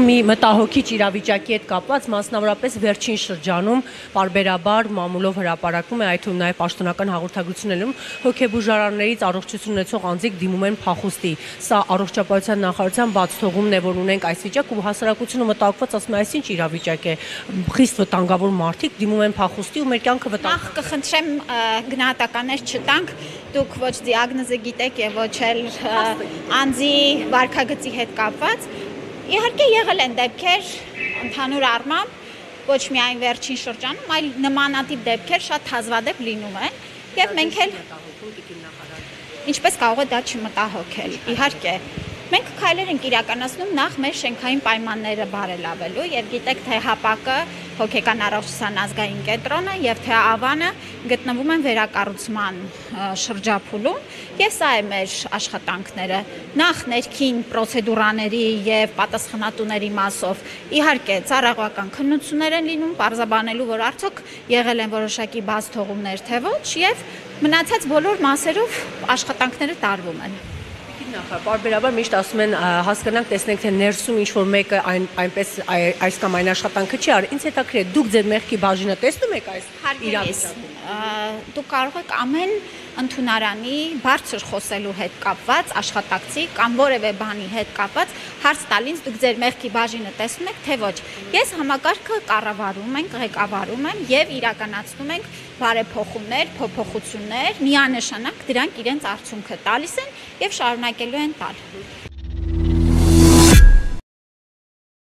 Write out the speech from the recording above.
Մի մտահոգիչ իրավիճակի հետ կապված մասնավորապես վերջին շրջանում պարբերաբար մամուլով հրապարակվում է, այդ թվում նաև պաշտոնական հաղորդագրություններում հոգեբուժարաններից առողջություն ունեցող անձիկ դիմում են փախուստի։ Սա առողջապահության նախարարության բաց թողումն է, որ ունենք այս վիճակ, ու հասարակությունը մտահոգված ասում է, այս ինչ իրավիճակ է, խիստ վտանգավոր մարդիկ դիմում են փախուստի ու մեր կյանքը վտանգ։ Կխնդրեմ գնահատականներ չտանք, դուք ոչ դիագնոզը գիտեք եւ ոչ էլ անձի վարքագծի հետ կապված։ Իհարկե եղել են դեպքեր ընդհանուր առմամբ ոչ միայն վերջին շրջանում, այլ նմանատիպ դեպքեր շատ հազվադեպ լինում են եւ մենք էլ ինչպես կարող է դա չմտահոգել։ Իհարկե մենք քայլեր ենք իրականացնում նախ մեր շենքային պայմանները բարելավելու եւ գիտեք թե ՀԱՊԱԿ-ը հոգեկան առողջության ազգային կենտրոնը եւ թե ԱՎԱՆ-ը գտնվում են վերակառուցման շրջափուլում եւ սա է մեր աշխատանքները նախ ներքին պրոցեդուրաների եւ պատասխանատուների մասով իհարկե ծառայողական քննություններ են լինում բարձաբանելու որ արդյոք եղել են որոշակի բաց թողումներ թե ոչ եւ մնացած բոլոր մասերով աշխատանքները տարվում են։ Պարբերաբար միշտ ասում են հասկանանք, տեսնենք թե ներսում ինչ-որ մեկը այնպես այս կամ այն աշխատանքը չի արել։ Ինձ հետաքրքիր է, դուք ձեր մեղքի բաժինը տեսնում եք այս իրավիճակում։ Դուք կարող եք ամեն ընդունարանի բարձր խոսելու հետ կապված աշխատակցի կամ որևէ բանի հետ կապված հարց տալիս դուք ձեր մեղքի բաժինը տեսնում եք թե ոչ։ Ես համակարգը կառավարում ենք, ղեկավարում եմ եւ իրականացնում ենք բարեփոխումներ, փոփոխություններ, միանշանակ դրանք իրենց արդյունքը տալիս են եւ շարունակելու են տալ։